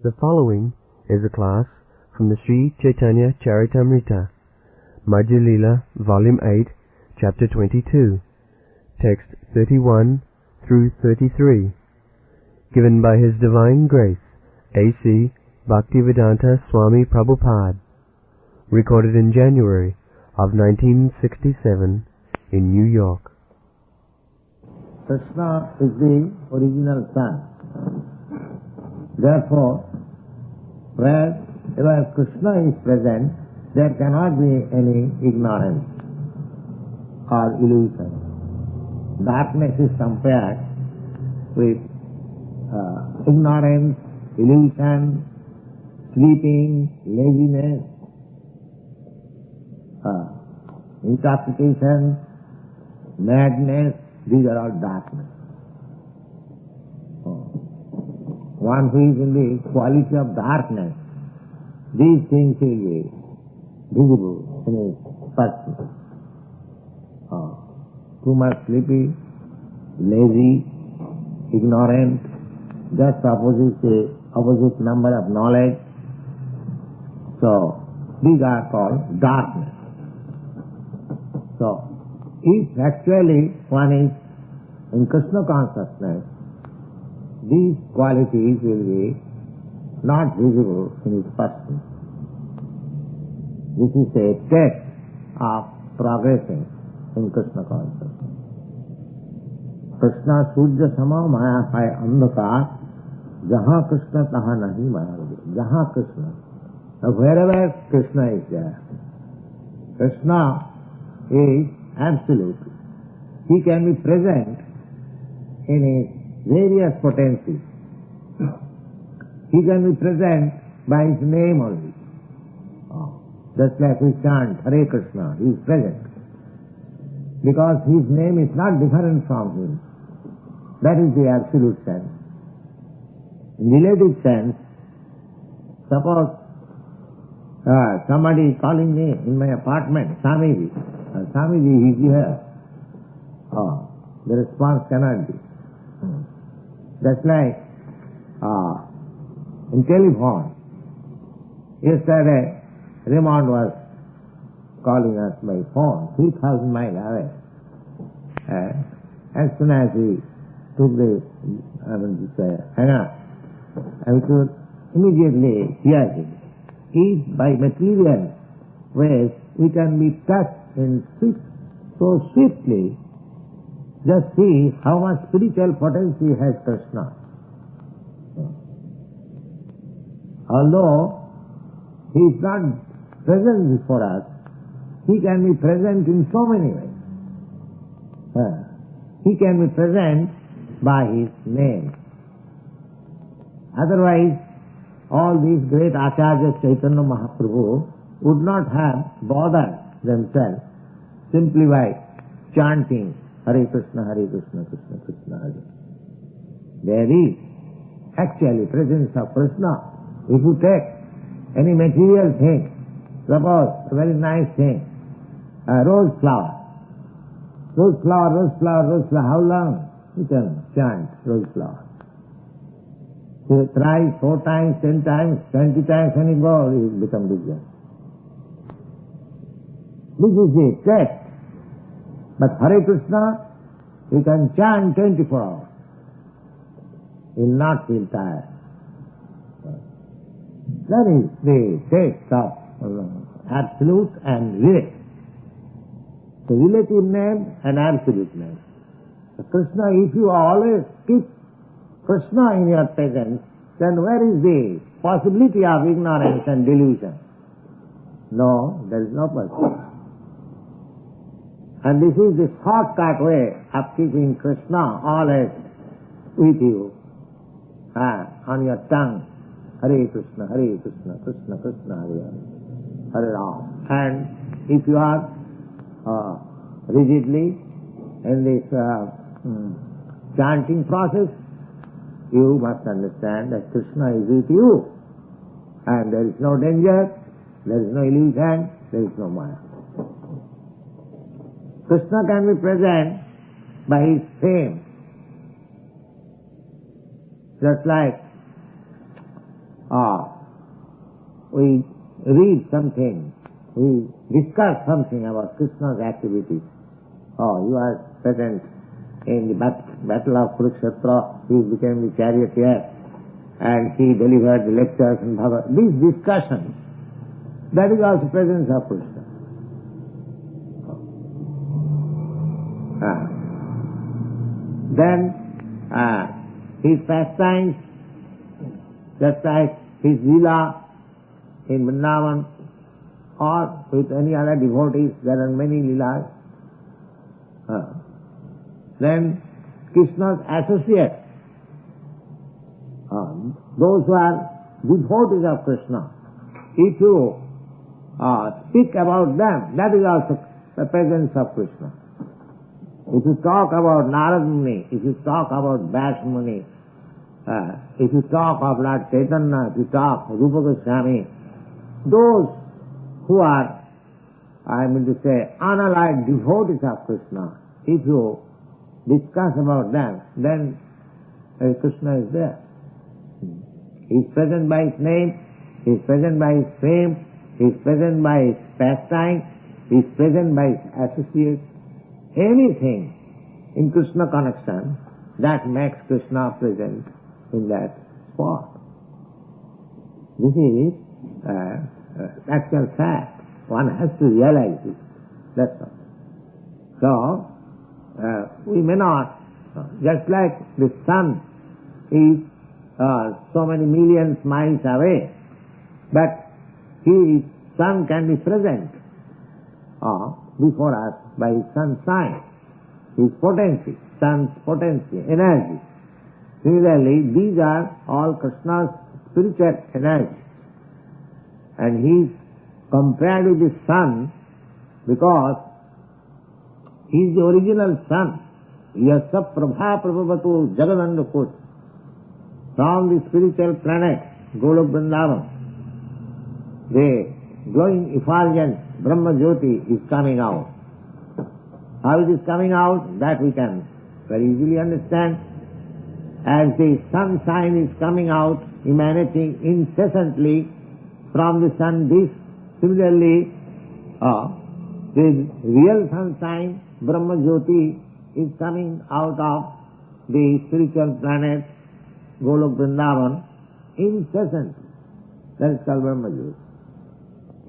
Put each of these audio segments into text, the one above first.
The following is a class from the Śrī Caitanya-caritāmṛta Madhya-līlā, Volume 8, Chapter 22, Text 31 through 33, given by His Divine Grace, A.C. Bhaktivedanta Swami Prabhupada, recorded in January of 1967 in New York. Krishna is the original sun. Therefore, wherever Krishna is present, there cannot be any ignorance or illusion. Darkness is compared with ignorance, illusion, sleeping, laziness, intoxication, madness. These are all darkness. One who is in the quality of darkness, these things will be visible in his person. Too much sleepy, lazy, ignorant, just opposite number of knowledge. So, these are called darkness. So, if actually one is in Krishna consciousness, these qualities will be not visible in his person. This is a test of progressing in Krishna consciousness. Krishna Surya Sama Maya Hai Andhakar, Jaha Krishna Taha Nahi Maya. Jaha Krishna. Now wherever Krishna is there, Krishna is absolute. He can be present in his various potencies. He can be present by his name only. Just like we chant Hare Krishna, he is present. Because his name is not different from him. That is the absolute sense. In relative sense, suppose somebody calling me in my apartment, Swamiji, Swamiji, he is here. The response cannot be. Just like in telephone, yesterday Raymond was calling us by phone, 3,000 miles away. As soon as he took the hang up, we could immediately hear him. If by material ways we can be touched so swiftly, just see how much spiritual potency has Krishna. Although he is not present before us, he can be present in so many ways. He can be present by his name. Otherwise, all these great Acharyas, Chaitanya Mahaprabhu, would not have bothered themselves simply by chanting Hare Krishna, Krishna Krishna, Hare. There is actually presence of Krishna. If you take any material thing, suppose a very nice thing, a rose flower. Rose flower, how long? You can chant rose flower. Thrice, 4 times, 10 times, 20 times, and it goes, it will become bigger. This is the test. But Hare Krishna, you can chant 24 hours. You will not feel tired. That is the test of absolute and relative. The relative name and absolute name. So Krishna, if you always keep Krishna in your presence, then where is the possibility of ignorance and delusion? No, there is no possibility. And this is the shortcut way of keeping Krishna always with you, on your tongue. Hare Krishna, Krishna Krishna, Hare Hare, Hare Ram. And if you are rigidly in this chanting process, you must understand that Krishna is with you, and there is no danger, there is no illusion, there is no Maya. Krishna can be present by his fame. Just like we read something, we discuss something about Krishna's activities. He was present in the battle of Kurukshetra, he became the charioteer, and he delivered the lectures in Bhagavad. These discussions, that is also presence of Krishna. Then his pastimes, just like his lila in Vrindavan or with any other devotees, there are many lilas. Then Krishna's associates, those who are devotees of Krishna, if you speak about them, that is also the presence of Krishna. If you talk about Narad Muni, if you talk about Vyasa Muni, if you talk of Lord Chaitanya, if you talk Rupa Goswami, those who are, unallied devotees of Krishna, if you discuss about them, then Krishna is there. He is present by his name, he is present by his fame, he is present by his pastime, he is present by his associates. Anything in Krishna connection that makes Krishna present in that spot. This is actual fact. One has to realize it. That's all. So, we may not, just like the sun is so many millions miles away, but his sun can be present before us by his sunshine, his potency, sun's potency, energy. Similarly, these are all Krishna's spiritual energy. And he is compared with the sun because he is the original sun. Yasa Prabha Prabhupāda Jagadandakut. From the spiritual planet, Golok Vrindavan, the glowing effulgence, Brahma Jyoti is coming out. How it is coming out, that we can very easily understand. As the sunshine is coming out, emanating incessantly from the sun disk, similarly, the real sunshine, Brahma Jyoti, is coming out of the spiritual planet, Golok Vrindavan, incessantly. That is called Brahma Jyoti.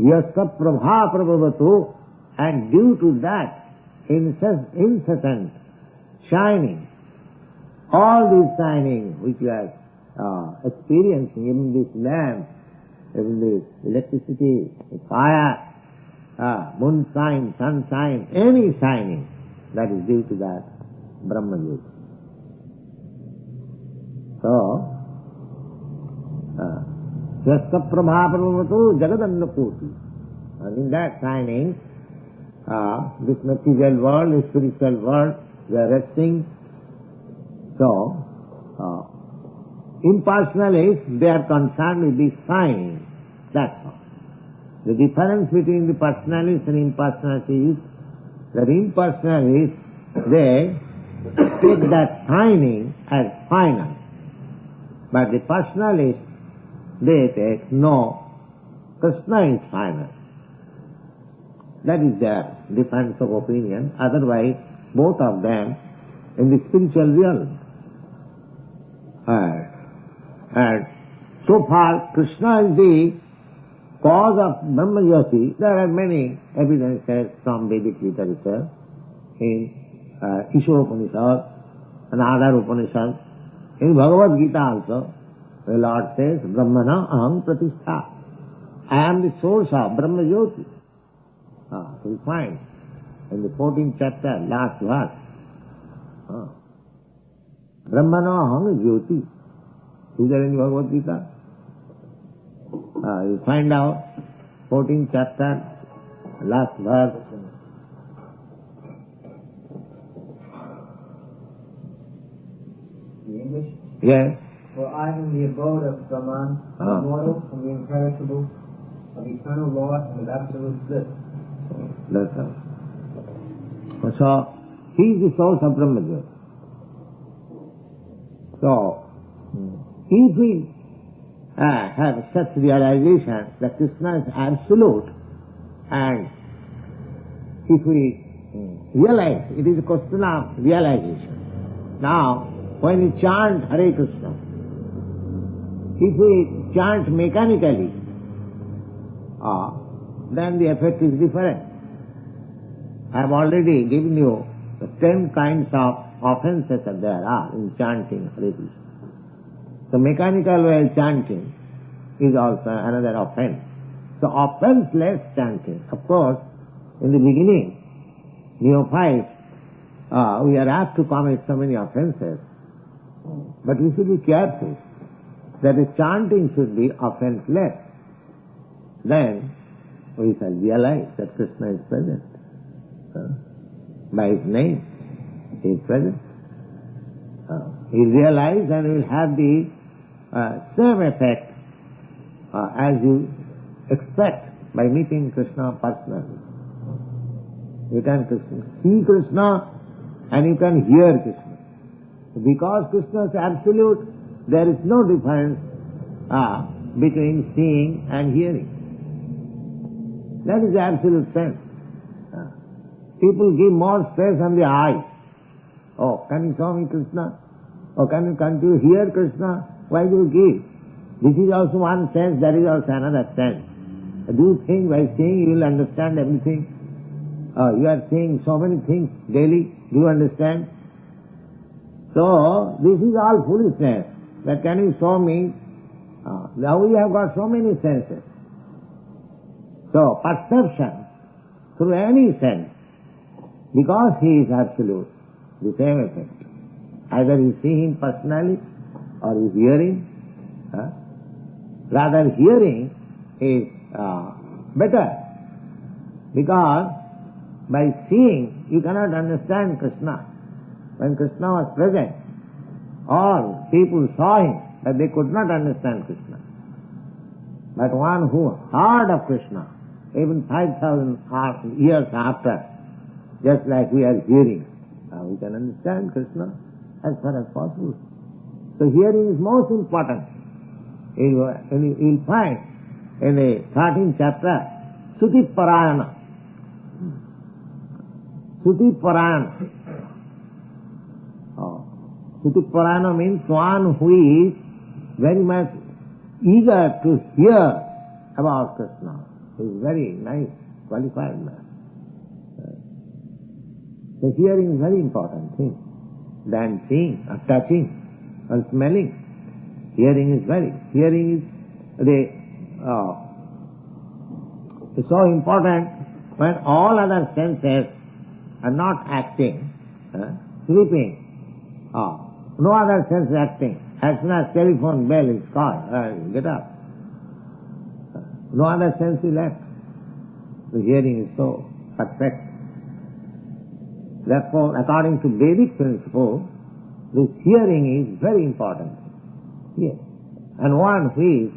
Yasa Prabha Prabhavatu, and due to that incessant shining, all these shining which you are experiencing, even this lamp, even this electricity, fire, moonshine, sunshine, any shining, that is due to that Brahma Jyoti. So, Yasa Prabha Prabhavatu Jagadannakoti. And in that shining, this material world, this spiritual world, they are resting. So, impersonalists, they are concerned with this shining. That's all. The difference between the personalists and impersonalists is that impersonalists, they take that shining as final. But the personalists, they take, no, Krishna is final. That is their difference of opinion. Otherwise, both of them in the spiritual realm. And so far, Krishna is the cause of Brahma Jyoti. There are many evidences from Vedic literature in Ishvara Upanishad and other Upanishads. In Bhagavad Gita also, the Lord says, Brahmana aham pratishtha. I am the source of Brahma Jyoti. We find in the 14th chapter, last verse, Brahmana aham Jyoti. Is there in Bhagavad Gita? You find out, 14th chapter, last verse. The English? Yes. For I am the abode of Brahman, immortal and the imperishable, of eternal law and of absolute bliss. That's all. So, he is the source of Brahma Jyoti. So, if we have such realization that Krishna is absolute, and if we realize, it is a question of realization. Now, when we chant Hare Krishna, if we chant mechanically, then the effect is different. I have already given you the 10 kinds of offenses that there are in chanting Hare Krishna. The mechanical way of chanting is also another offense. So offenseless chanting. Of course, in the beginning, neophytes, we are apt to commit so many offenses. But we should be careful that the chanting should be offenseless. Then we shall realize that Krishna is present. By His name, He is present. He realizes and will have the same effect as you expect by meeting Krishna personally. You can see Krishna and you can hear Krishna. Because Krishna is absolute, there is no difference between seeing and hearing. That is the absolute sense. People give more stress on the eyes. Oh, can you show me Krishna? Oh, can't you hear Krishna? Why do you give? This is also one sense, that is also another sense. Do you think by seeing you will understand everything? You are seeing so many things daily. Do you understand? So, this is all foolishness. That can you show me? Now we have got so many senses. So, perception through any sense, because He is absolute, the same effect. Either you see Him personally or you hear Him. Rather, hearing is better, because by seeing you cannot understand Krishna. When Krishna was present, all people saw Him, but they could not understand Krishna. But one who heard of Krishna, even 5,000 years after, just like we are hearing, we can understand Krishna as far as possible. So hearing is most important. You will find in the 13th chapter, Suti Parayana. Suti Parayana. Suti Parayana means one who is very much eager to hear about Krishna. He is very nice, qualified man. So hearing is very important thing than seeing or touching or smelling. Hearing is so important when all other senses are not acting, sleeping, no other sense acting. As soon as telephone bell is called, get up. No other sense is left. The hearing is so perfect. Therefore, according to Vedic principle, this hearing is very important. Yes. And one who is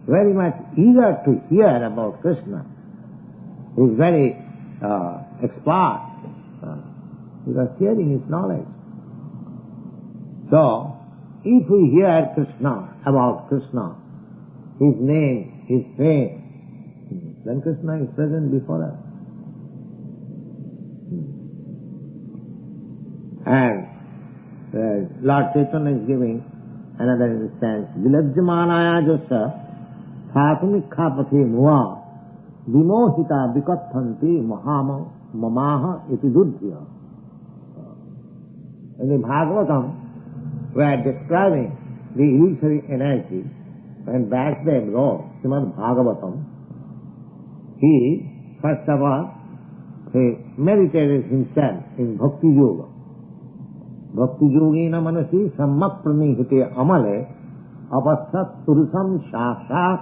very much eager to hear about Krishna is very expert, because hearing is knowledge. So, if we hear Krishna, about Krishna, His name, His fame, then Krishna is present before us. And Lord Chaitanya is giving another instance. Vilajyamanaya jasa thātumikkhāpathe muva vimohita vikathanti mahama mamaha iti duddhya. In the Bhagavatam, we are describing the illusory energy. When Vasudev wrote Śrīmad Bhagavatam, he, first of all, he meditated himself in Bhakti Yoga. Bhakti Yogena manasi sammak pranihite amale apasat purusam shāsāt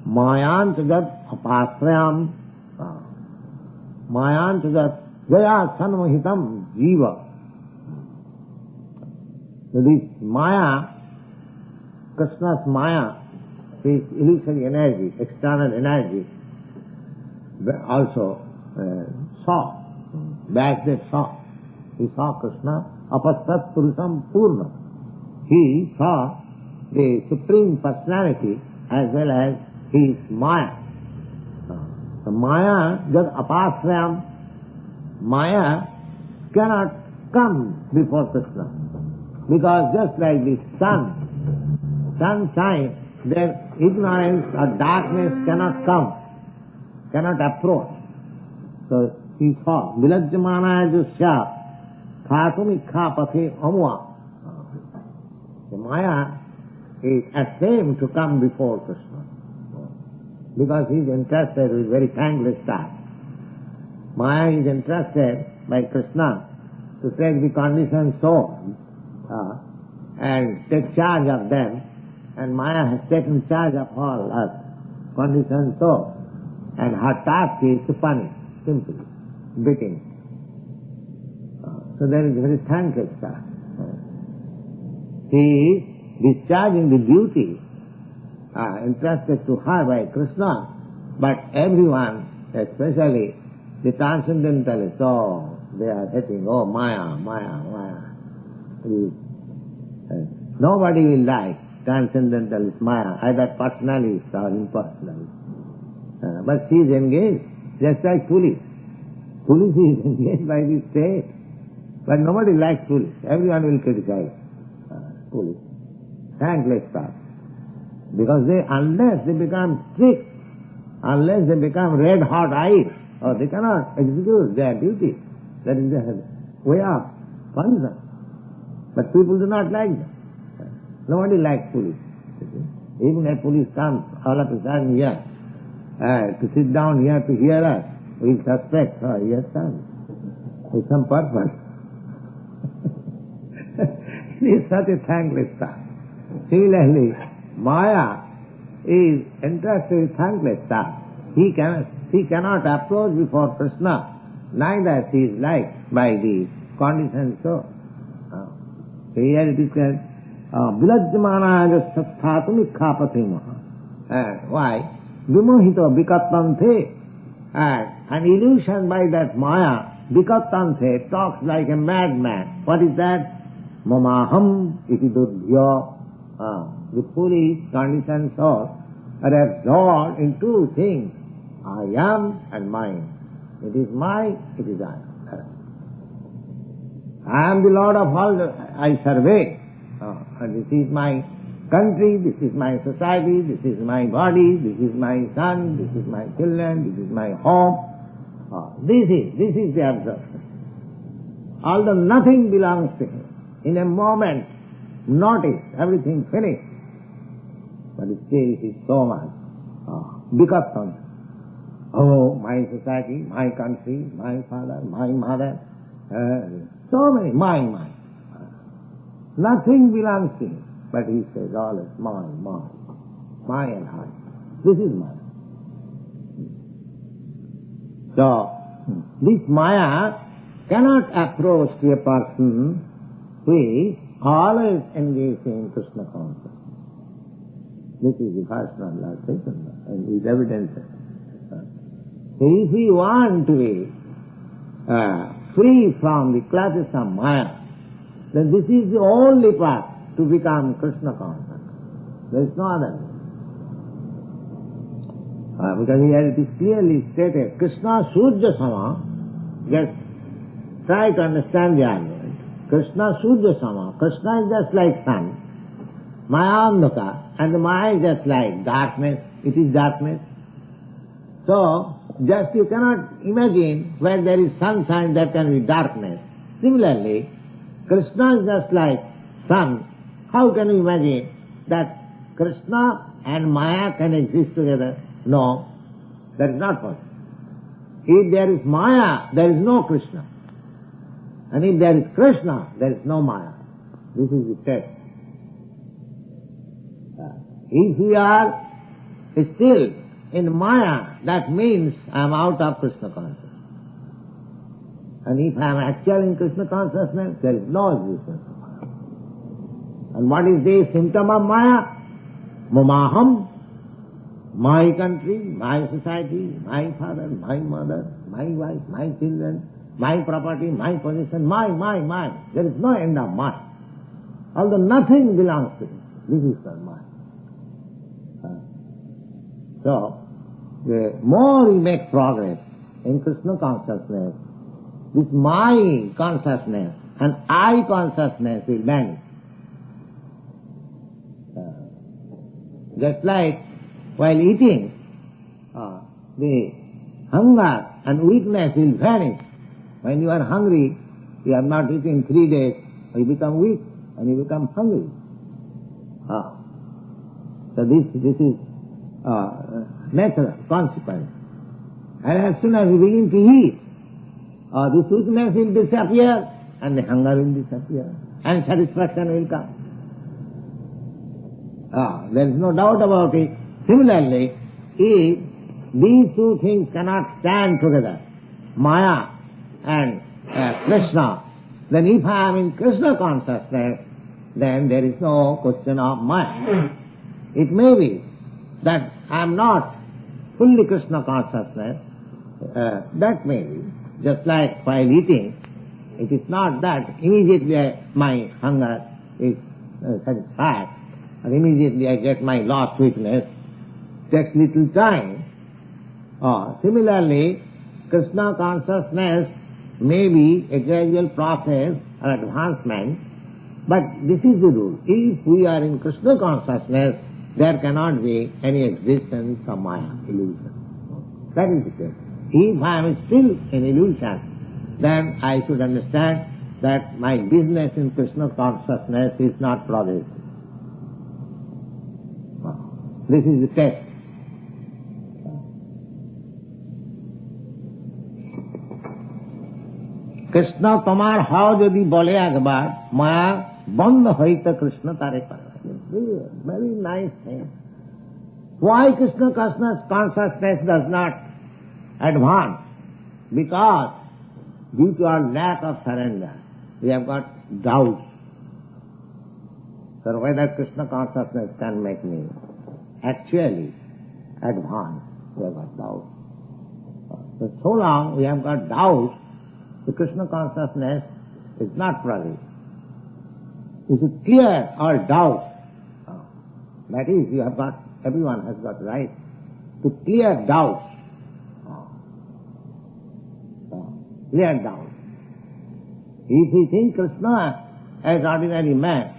māyāntagad apāsrayam māyāntagad jaya sanmahitam jiva. So this Maya, Krishna's Maya, this illusory energy, external energy, also saw, Vasudev saw. He saw Krishna, apastat purusam purna. He saw the Supreme Personality as well as his Maya. The Maya, just apart from Maya, cannot come before Krishna. Because just like the sun shines, then ignorance or darkness cannot come, cannot approach. So he saw, Vilajyamana Jusya Khatumikha Pathe Amua. The Maya is ashamed to come before Krishna because he is interested with very thankless task. Maya is interested by Krishna to take the conditioned soul and take charge of them, and Maya has taken charge of all us, conditioned soul, and her task is to punish, simply, beating. So there is a very thankless task. He is discharging the duty entrusted to her by Krishna, but everyone, especially the transcendentalists, they are hating, Maya, Maya, Maya. Nobody will like transcendentalist Maya, either personalist or impersonalist. But she is engaged, just like police. Police is engaged by the state, but nobody likes police. Everyone will criticize police. Thankless task. Because unless they become strict, unless they become red-hot eyes, they cannot execute their duty. That is their way of function. But people do not like them. Nobody likes police. Even a police comes all of a sudden here to sit down here to hear us, we will suspect, he has come with some purpose. It is such a thankless task. Similarly, Maya is interested in thankless task. She cannot approach before Krishna, neither she is liked by the conditioned soul. So here it is said, Vilajyamana Satthatumikha Patimaha. Why? Vimohito Vikatante. An illusion by that Maya, Vikatante, talks like a madman. What is that? Mamaham iti dudhya. The foolish conditioned soul are absorbed in two things, I am and mine. It is mine, it is I. I am the Lord of all I survey. And this is my country, this is my society, this is my body, this is my son, this is my children, this is my home. This is the absorption. Although nothing belongs to him, in a moment, notice, everything finished. But still it is so much. Because my society, my country, my father, my mother, so many, mine. Nothing belongs to him. But he says, all is mine, my and I. This is mine. So, this Maya cannot approach to a person who is always engaged in Krishna consciousness. This is the personal Lord Chaitanya, and his evidences. So if we want to be free from the clutches of Maya, then this is the only path to become Krishna conscious. There is no other way. Because here it is clearly stated, Krishna Surya Sama, just try to understand the argument. Krishna Surya Sama, Krishna is just like sun, Maya iandKṛṣṇa, and the Maya is just like darkness, it is darkness. So, just you cannot imagine where there is sunshine, there can be darkness. Similarly, Krishna is just like sun. How can you imagine that Krishna and Maya can exist together? No, that is not possible. If there is Maya, there is no Krishna. And if there is Krishna, there is no Maya. This is the test. If we are still in Maya, that means I am out of Krishna consciousness. And if I am actual in Krishna consciousness, there is no existence of Maya. And what is the symptom of Maya? Mamaham, my country, my society, my father, my mother, my wife, my children, my property, my possession, my. There is no end of mine. Although nothing belongs to me. This is karma. So, the more we make progress in Krishna consciousness, this my consciousness and I consciousness will vanish. Just like while eating, the hunger and weakness will vanish. When you are hungry, you have not eaten 3 days, you become weak and you become hungry. So this is natural consequence. And as soon as you begin to eat, this weakness will disappear and the hunger will disappear and satisfaction will come. There is no doubt about it. Similarly, if these two things cannot stand together, Maya and Krishna, then if I am in Krishna consciousness, then there is no question of Maya. It may be that I am not fully Krishna consciousness, that may be, just like while eating, it is not that immediately my hunger is satisfied, and immediately I get my lost weakness. Takes little time. Similarly, Krishna consciousness may be a gradual process or advancement, but this is the rule. If we are in Krishna consciousness, there cannot be any existence of Maya, illusion. That is the case. If I am still in illusion, then I should understand that my business in Krishna consciousness is not progressive. This is the test. Krishna tomar how jodi bole akbar, Maya band hoita Krishna tare par. Very nice thing. Why Krishna consciousness does not advance? Because due to our lack of surrender, we have got doubts. So whether Krishna consciousness can make me actually advance, we have got doubts. So long we have got doubts, the Krishna consciousness is not progress. We should clear our doubts. That is, you have got, everyone has got right to clear doubts. Clear doubts. If we think Krishna as ordinary man,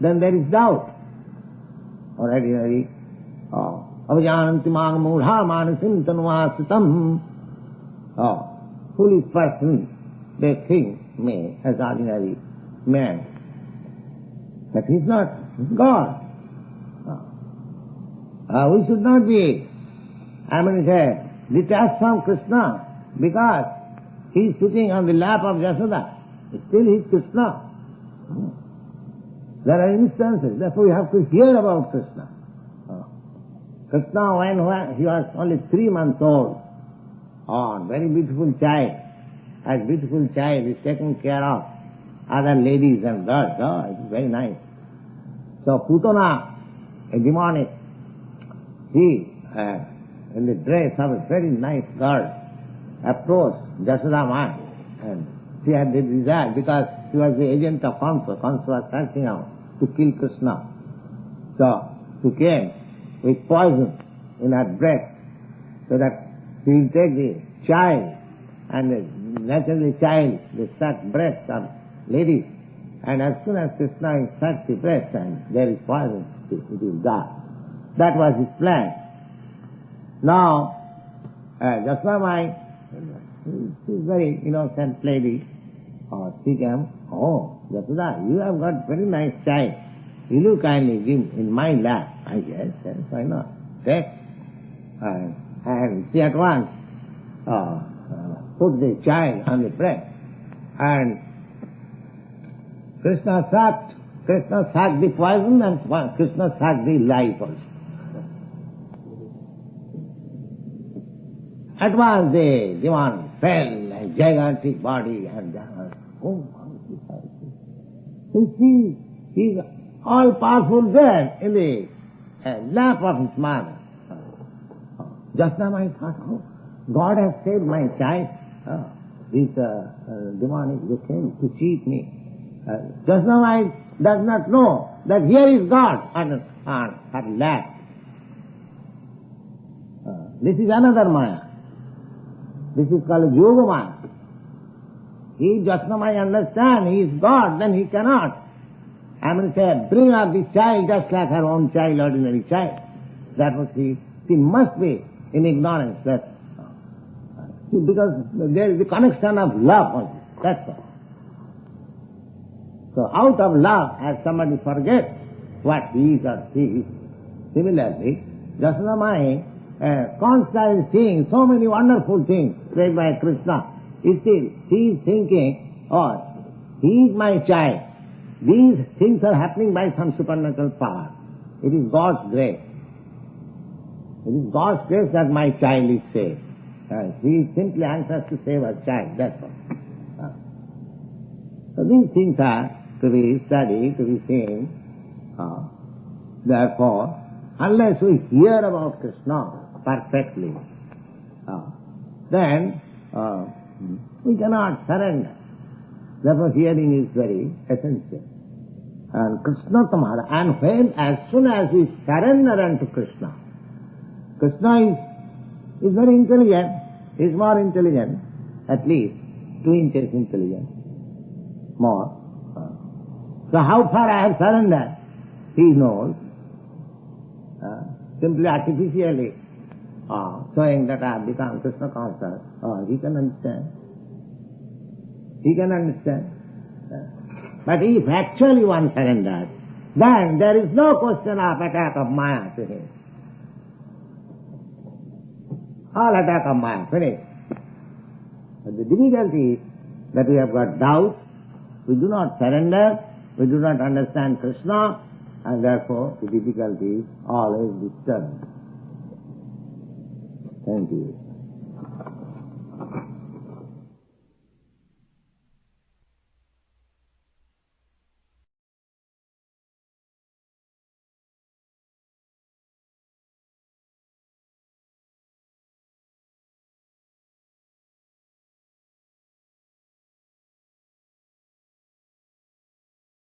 then there is doubt. Or ordinary, avajananti mang mudha manasim tanvasitam. Foolish person, they think me as ordinary man. But he is not God. We should not be, detached from Krishna, because he is sitting on the lap of Yashoda. Still he is Krishna. There are instances, therefore we have to hear about Krishna. Krishna, when he was only 3 months old, very beautiful child, as beautiful child is taking care of other ladies and girls. It is very nice. So Putana, a demonic, she, in the dress of a very nice girl, approached Yashoda Ma, and she had the desire, because she was the agent of Kamsa. Kamsa was searching out to kill Krishna. So she came with poison in her breast, so that she will take the child, and naturally child, they suck breasts of ladies, and as soon as Krishna is sucked the breast and there is poison, it will die. That was his plan. Now, Jasmamai, she is very innocent lady, she came, Yashoda, you have got very nice child. Will you kindly give in my lap? I guess, yes, why not? Take. And she at once put the child on the breast. And Krishna sucked the poison, and Krishna sucked the life also. At once the demon fell, a gigantic body, and he is all powerful there in the lap of his mother. Just now I thought, God has saved my child. This demonic, they came to cheat me. Just now I does not know that here is God on her lap. This is another Maya. This is called Yoga Maya. If Jasnamaya understand he is God, then he cannot. I mean, say, bring up this child just like her own child, ordinary child. That was she must be in ignorance. Because there is the connection of love only. That's all. So out of love, as somebody forgets what he is or she is, similarly, Jasnamaya constantly seeing so many wonderful things said by Krishna. Still, she is thinking, oh, he is my child. These things are happening by some supernatural power. It is God's grace. It is God's grace that my child is saved. She is simply anxious to save her child, that's all. So these things are to be studied, to be seen. Therefore, unless we hear about Krishna perfectly, then we cannot surrender. Therefore, hearing is very essential. And Krishna Tamara, and when, as soon as we surrender unto Krishna, Krishna is very intelligent, is more intelligent, at least 2 inches intelligent, more. So how far I have surrendered, he knows, simply artificially showing that I have become Krishna conscious, he can understand. He can understand. But if actually one surrenders, then there is no question of attack of Maya to him. All attack of Maya, finished. But the difficulty is that we have got doubt, we do not surrender, we do not understand Krishna, and therefore the difficulty is always disturbed. Thank you.